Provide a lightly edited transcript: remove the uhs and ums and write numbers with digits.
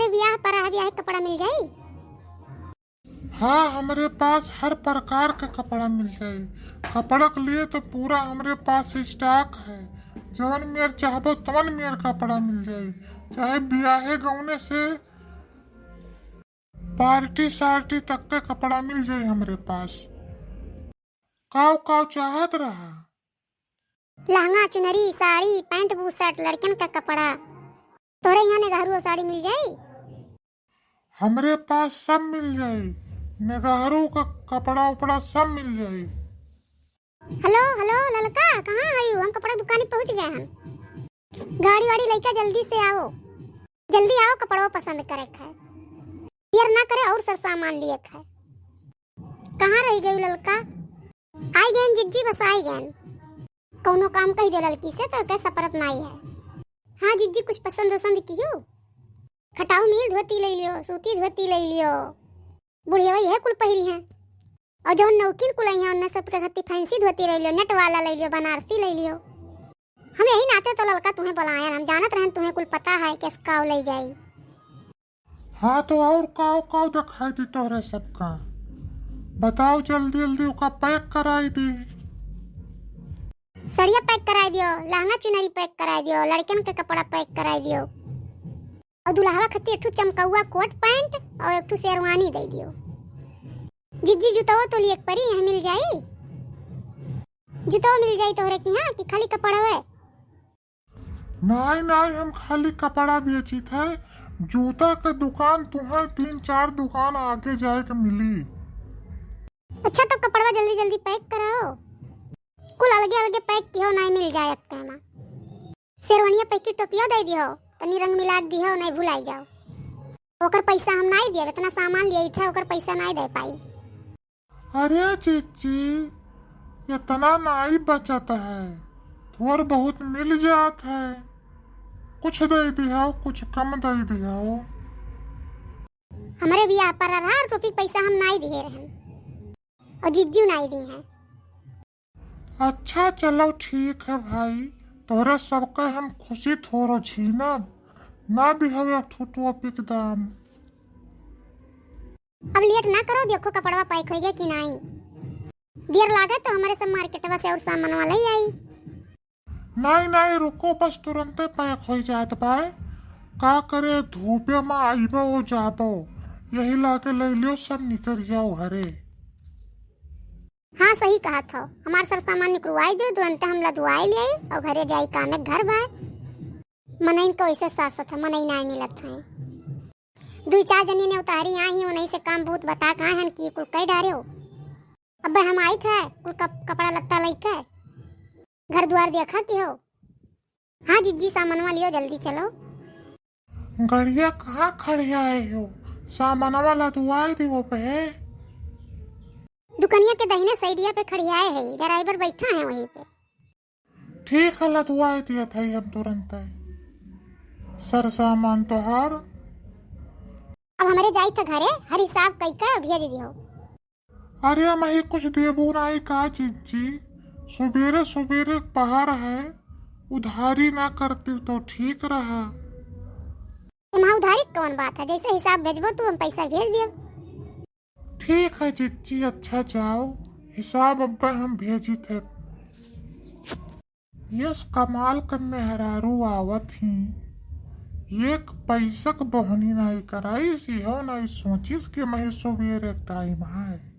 हमारे ब्याह पर ब्याह कपड़ा मिल जाई। हाँ, हमारे पास हर प्रकार का कपड़ा मिल जाये। कपड़ा के लिए तो पूरा हमारे पास स्टॉक है। जवन मेर चाहबो तवन मेर कपड़ा मिल जाये। चाहे ब्याहे गौने से पार्टी सार्टी तक का कपड़ा मिल जाये हमारे पास। काव काव चाहत रहा। लहंगा चुनरी साड़ी पैंट बूट शर्ट लड़कन का कपड़ा तोरे यहाँ नेहरू साड़ी मिल जाई। हमरे पास सब मिल जाये। नेहरू का कपड़ा उपड़ा सब मिल जाये। हेलो हेलो ललका, कहाँ आयु? हम कपड़ा दुकान पहुँच गए हैं। गाड़ी वाड़ी लेकर जल्दी से आओ, जल्दी आओ, कपड़ा पसंद करे है। देर ना करे और सर सामान लिए है। कहाँ रह गई ललका? आई गए जिज्जी, बस आई गए। कौनो काम कही दे लड़की से तो कैसा परत नहीं है। हाँ जिज्जी, कुछ पसंद वसंद कियो? खटाऊ मिल धोती ले लियो, सूती धोती ले लियो। बुढ़िया वही है कुल पहरी है। और जो नौकीन कुल है उन्हें सब के खत्ती फैंसी धोती ले लियो, नेट वाला ले लियो, बनारसी ले लियो। हम यही नाते तो ललका तुम्हें बुलाए, हम जानत रहे तुम्हें कुल पता है किस काव ले जाई। हाँ तो और काव काव दिखाई दी तोहरे सबका। बताओ जल्दी जल्दी उका पैक कराई दी। सड़िया पैक कराई दियो, लहंगा चुनरी पैक कराई दियो, लड़कन के कपड़ा पैक कराई दियो। और दुल्हा खत्ती एक चमकौआ कोट पैंट और एक शेरवानी दे दियो। जिज्जी जुतवा तो लिए परी है मिल जाई। जुतवा मिल जाई तोहरे की हाँ कि खाली कपड़ा है? नहीं नहीं, हम खाली कपड़ा बेची थे। जूता के दुकान तुम्हें 3-4 दुकान आगे जाए के मिली। अच्छा तो कपड़ा जल्दी जल्दी पैक कराओ। कुल अलगे अलगे पैक कियो, नहीं मिल जाए कहना। शेरवानिया पैक की टोपिया दे दियो, तनी रंग मिला दियो, नहीं भुलाई जाओ। ओकर पैसा हम नहीं दिए, इतना सामान लिए थे ओकर पैसा नहीं दे पाई। अरे चीची, इतना नहीं बचत है, थोड़ा बहुत मिल जात है। कुछ दे दिया, कुछ कम दे दिया। हमारे ब्याह पर रहा टोपी पैसा हम नहीं दिए रहे और जिज्जू नहीं दिए हैं। अच्छा चलो ठीक है भाई, तोरे सबके हम खुशी थोड़ो छीनब ना दिहवे टोपी के दाम। अब लेट ना करो, देखो कपड़वा पैक हो गया कि नहीं। देर लागे तो हमारे सब मार्केटवा से और सामान वाला ही आई। नहीं नहीं रुको, बस तुरंते पैक हो जात बा। का करे धूपे में आइबो हो जाबो, यही लाके ले लियो, सब निकल जाओ घरे। हाँ सही कहा था, हमारे सर सामान निकलवाई दो, तुरंत हम लदवाई ले और घरे जाई काम है घर बाय। मनई को ऐसे सासत है, मनई नहीं मिलत है। 2-4 जनी ने उतारी आई उन्हीं से काम बहुत बता कहाँ हन की कुल कई डारे हो। अब हम आई थे कुल कपड़ा लत्ता लेके घर द्वार देखा कि हो। हाँ जिज्जी सामानवा लियो, जल्दी चलो। गड़िया कहाँ खड़े आए हो? सामान वाला दुआई दियो पे। दुकनिया के दाहिने साइडिया पे खड़ी आए है, ड्राइवर बैठा है वहीं पे। ठीक है, लदवाई दिया था हम तुरंत। सर सामान तो हार। अब हमारे जाई था घरे, हर हिसाब कई का भेज दियो। अरे मैं कुछ देबू नहीं का चीजी, सवेरे सवेरे पहाड़ है, उधारी ना करती तो ठीक रहा। वहाँ उधारी कौन बात है, जैसे हिसाब भेजबो तू हम पैसा भेज दियो। ठीक है चीची, अच्छा जाओ, हिसाब अब हम भेजी थे। यस कमाल कर मेहरारू आवत ही, एक पैसक बहनी नहीं कराई सी हो नहीं सोचिस कि मैं सवेरे टाइम है।